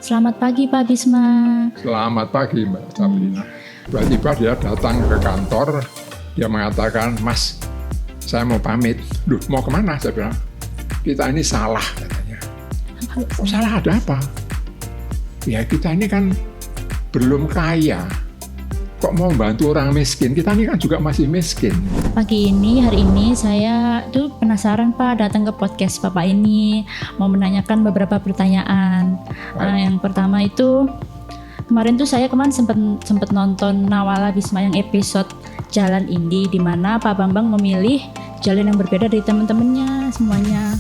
Selamat pagi Pak Bisma. Selamat pagi Mbak Sabrina. Tiba-tiba dia datang ke kantor, dia mengatakan, Mas, saya mau pamit. Duh, mau kemana? Saya bilang, kita ini salah katanya. Oh, salah ada apa? Ya kita ini kan belum kaya. Kok mau bantu orang miskin? Kita ini kan juga masih miskin. Hari ini saya tuh penasaran Pak datang ke podcast Bapak ini. Mau menanyakan beberapa pertanyaan. Yang pertama itu, kemarin sempat nonton Nawala Bisma yang episode Jalan Indi, di mana Pak Bambang memilih jalan yang berbeda dari teman-temannya semuanya.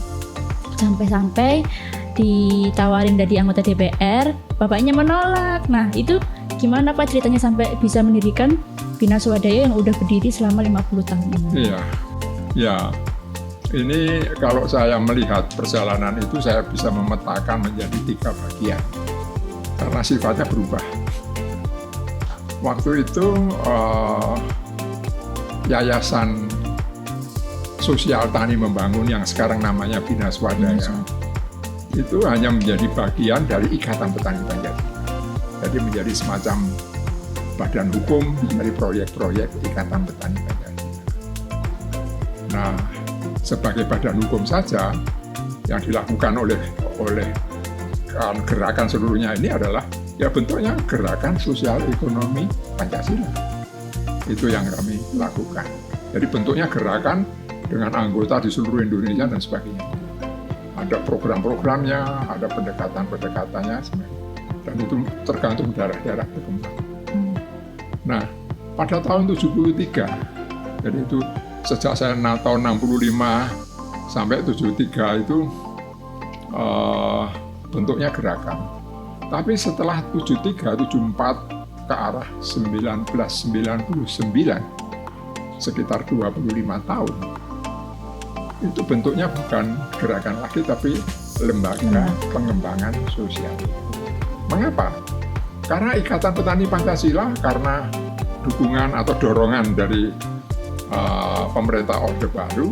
Sampai-sampai ditawarin dari anggota DPR, bapaknya menolak. Nah itu gimana Pak ceritanya sampai bisa mendirikan Bina Swadaya yang udah berdiri selama 50 tahun ini? Iya. Ini kalau saya melihat perjalanan itu, saya bisa memetakan menjadi 3 bagian. Karena sifatnya berubah. Waktu itu Yayasan Sosial Tani Membangun yang sekarang namanya Bina Swadaya itu hanya menjadi bagian dari Ikatan Petani Pancasila. Jadi menjadi semacam badan hukum dari proyek-proyek Ikatan Petani Pancasila. Nah, sebagai badan hukum saja yang dilakukan oleh gerakan seluruhnya ini adalah ya bentuknya gerakan sosial ekonomi Pancasila. Itu yang kami lakukan. Jadi bentuknya gerakan dengan anggota di seluruh Indonesia dan sebagainya. Ada program-programnya, ada pendekatan-pendekatannya, dan itu tergantung daerah-daerah berkembang. Nah, pada tahun 73, jadi itu sejak saya tahun 65 sampai 73 itu bentuknya gerakan. Tapi setelah 73, 74 ke arah 1999, sekitar 25 tahun, itu bentuknya bukan gerakan lagi, tapi lembaga pengembangan sosial. Mengapa? Karena Ikatan Petani Pancasila, karena dukungan atau dorongan dari pemerintah Orde Baru,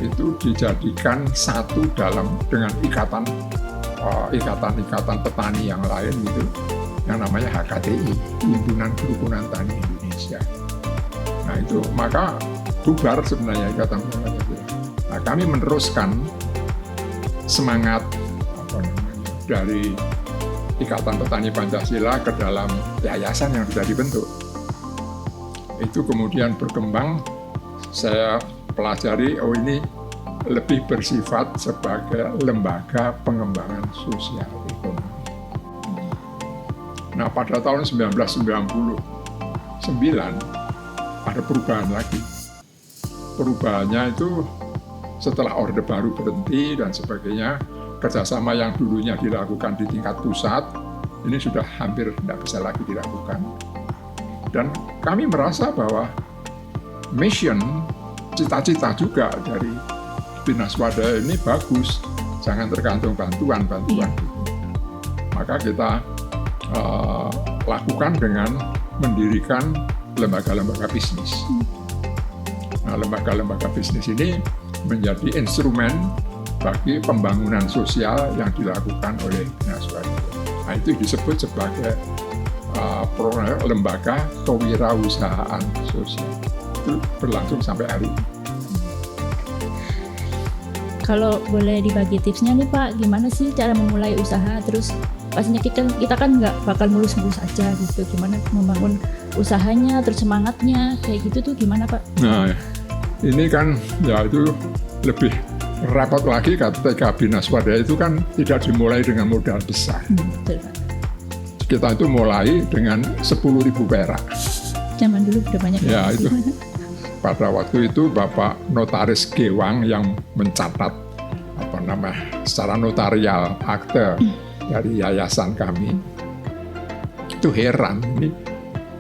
itu dijadikan satu dengan ikatan petani yang lain gitu, yang namanya HKTI, Himpunan Kerukunan Tani Indonesia. Nah itu, maka bubar sebenarnya Ikatan Petani Pancasila. Nah kami meneruskan semangat dari Ikatan Petani Pancasila ke dalam yayasan yang sudah dibentuk. Itu kemudian berkembang, saya pelajari, ini lebih bersifat sebagai lembaga pengembangan sosial ekonomi. Nah pada tahun 1999 ada perubahan lagi. Perubahannya itu setelah Orde Baru berhenti dan sebagainya, kerjasama yang dulunya dilakukan di tingkat pusat, ini sudah hampir tidak bisa lagi dilakukan. Dan kami merasa bahwa mission, cita-cita juga dari Bina Swadaya ini bagus, jangan tergantung bantuan. Maka kita lakukan dengan mendirikan lembaga-lembaga bisnis. Nah, lembaga-lembaga bisnis ini menjadi instrumen bagi pembangunan sosial yang dilakukan oleh Bina Swadaya. Nah, itu disebut sebagai lembaga kewirausahaan sosial. Itu berlangsung sampai hari ini. Kalau boleh dibagi tipsnya nih Pak, gimana sih cara memulai usaha? Terus pastinya kita kan nggak bakal mulus-mulus aja gitu. Gimana membangun usahanya, terus semangatnya, kayak gitu tuh gimana Pak? Nah, ini kan ya itu lebih repot lagi ketika Bina Swadaya itu kan tidak dimulai dengan modal besar. Betul Pak. Kita itu mulai dengan 10.000 perak. Zaman dulu udah banyak. Ya itu. Pada waktu itu Bapak Notaris Gewang yang mencatat secara notarial akte dari yayasan kami, itu heran, ini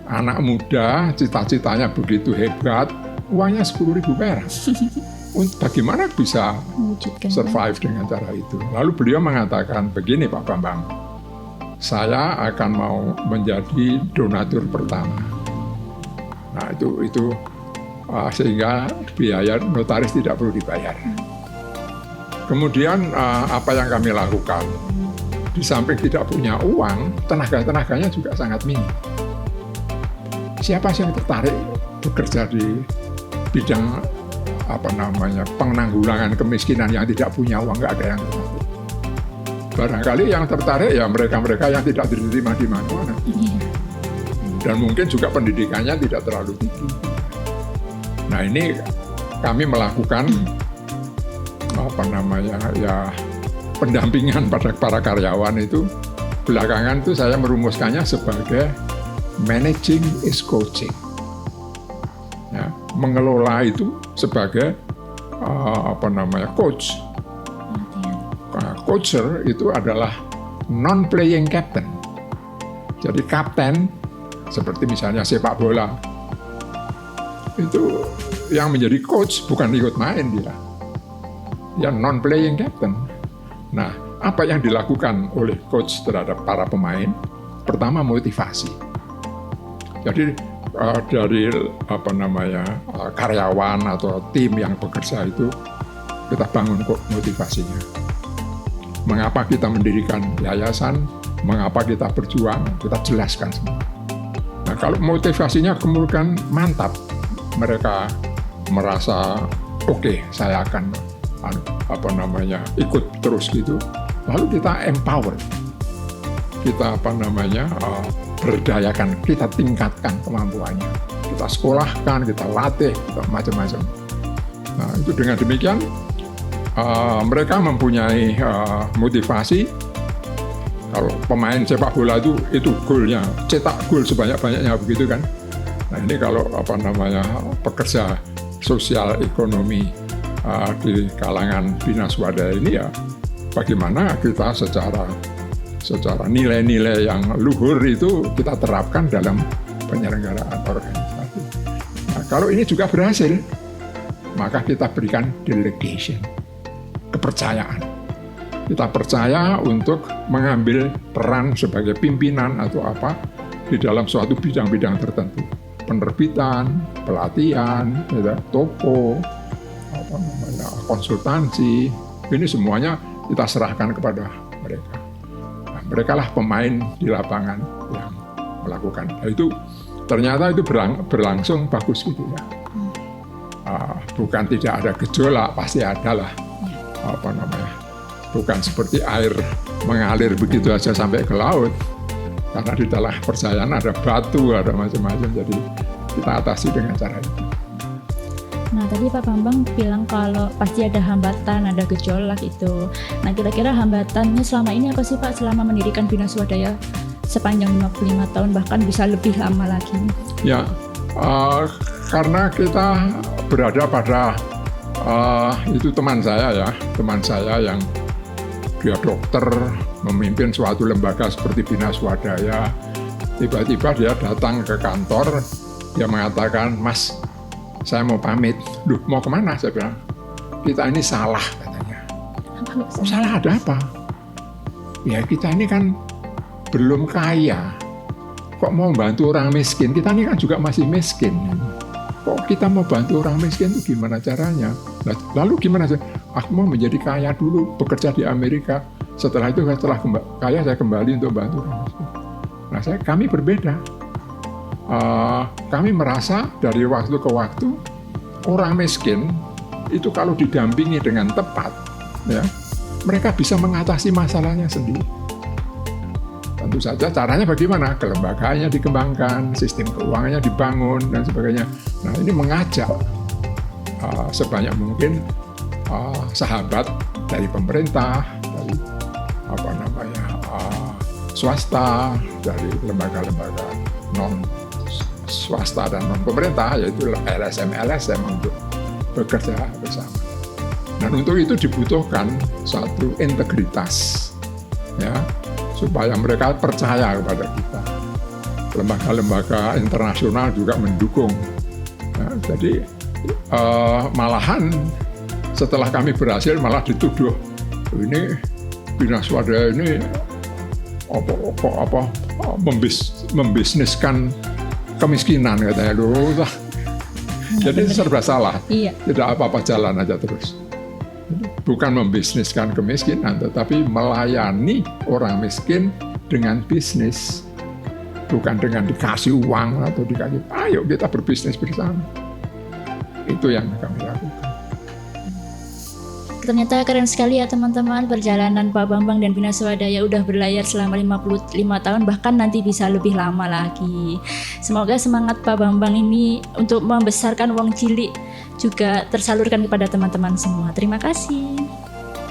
anak muda cita-citanya begitu hebat, uangnya 10.000 perak. Bagaimana bisa survive dengan cara itu? Lalu beliau mengatakan begini, Pak Bambang, saya akan mau menjadi donatur pertama. Nah itu sehingga biaya notaris tidak perlu dibayar. Kemudian apa yang kami lakukan? di samping tidak punya uang, tenaga-tenaganya juga sangat minim. Siapa sih yang tertarik bekerja di bidang penanggulangan kemiskinan yang tidak punya uang? Nggak ada yang tertarik. Barangkali yang tertarik ya mereka-mereka yang tidak diterima di mana-mana. Dan mungkin juga pendidikannya tidak terlalu tinggi. Nah, ini kami melakukan pendampingan pada para karyawan itu. Belakangan itu saya merumuskannya sebagai managing is coaching. Ya, mengelola itu sebagai coach. Coacher itu adalah non-playing captain. Jadi kapten seperti misalnya sepak bola itu yang menjadi coach bukan ikut main dia non-playing captain. Nah, apa yang dilakukan oleh coach terhadap para pemain? Pertama, motivasi. Jadi dari karyawan atau tim yang bekerja itu kita bangun motivasinya. Mengapa kita mendirikan yayasan, mengapa kita berjuang, kita jelaskan semua. Nah, kalau motivasinya kemudian mantap, mereka merasa oke, saya akan ikut terus gitu. Lalu kita empower, kita berdayakan, kita tingkatkan kemampuannya, kita sekolahkan, kita latih, kita macam-macam. Nah, itu dengan demikian mereka mempunyai motivasi. Kalau pemain sepak bola itu golnya, cetak gol sebanyak-banyaknya begitu kan. Nah, ini kalau pekerja sosial ekonomi di kalangan Bina Swadaya ini ya, bagaimana kita secara nilai-nilai yang luhur itu kita terapkan dalam penyelenggaraan organisasi. Nah, kalau ini juga berhasil, maka kita berikan delegation, kepercayaan. Kita percaya untuk mengambil peran sebagai pimpinan atau apa di dalam suatu bidang-bidang tertentu. Penerbitan, pelatihan, toko, konsultansi, ini semuanya kita serahkan kepada mereka. Nah, mereka lah pemain di lapangan yang melakukan. Nah, itu ternyata itu berlangsung bagus gitu ya. Bukan tidak ada gejolak, pasti ada lah. Bukan seperti air mengalir begitu aja sampai ke laut. Karena di dalam percayaan ada batu, ada macam-macam. Jadi kita atasi dengan cara itu. Nah, tadi Pak Bambang bilang kalau pasti ada hambatan, ada gejolak itu. Nah, kira-kira hambatannya selama ini apa sih Pak, selama mendirikan Bina Swadaya sepanjang 55 tahun, bahkan bisa lebih lama lagi? Ya, karena kita berada pada itu teman saya yang dia dokter, memimpin suatu lembaga seperti Bina Swadaya. Tiba-tiba dia datang ke kantor, dia mengatakan, "Mas, saya mau pamit." "Loh, mau kemana?" Saya bilang, "Kita ini salah," katanya. "Oh, salah ada apa?" "Ya, kita ini kan belum kaya. Kok mau bantu orang miskin? Kita ini kan juga masih miskin. Kok kita mau bantu orang miskin itu gimana caranya?" Lalu gimana? "Aku mau menjadi kaya dulu, bekerja di Amerika. Setelah itu, setelah kaya, saya kembali untuk bantu orang miskin." Nah, kami berbeda. Kami merasa dari waktu ke waktu, orang miskin itu kalau didampingi dengan tepat, ya, mereka bisa mengatasi masalahnya sendiri. Tentu saja caranya bagaimana? Kelembagaannya dikembangkan, sistem keuangannya dibangun, dan sebagainya. Nah, ini mengajak sebanyak mungkin sahabat dari pemerintah, dari swasta, dari lembaga-lembaga non swasta dan non pemerintah, yaitu LSM untuk bekerja bersama. Dan untuk itu dibutuhkan satu integritas, ya, supaya mereka percaya kepada kita. Lembaga-lembaga internasional juga mendukung. Ya, jadi malahan setelah kami berhasil malah dituduh, ini Bina Swadaya ini membisniskan kemiskinan, katanya. Loh, jadi serba salah. Iya. Tidak apa-apa, jalan aja terus. Bukan membisniskan kemiskinan, tetapi melayani orang miskin dengan bisnis. Bukan dengan dikasih uang atau dikasih, ayo kita berbisnis bersama. Itu yang kami lakukan. Ternyata keren sekali ya teman-teman, perjalanan Pak Bambang dan Bina Swadaya udah berlayar selama 55 tahun, bahkan nanti bisa lebih lama lagi. Semoga semangat Pak Bambang ini untuk membesarkan wong cilik juga tersalurkan kepada teman-teman semua. Terima kasih.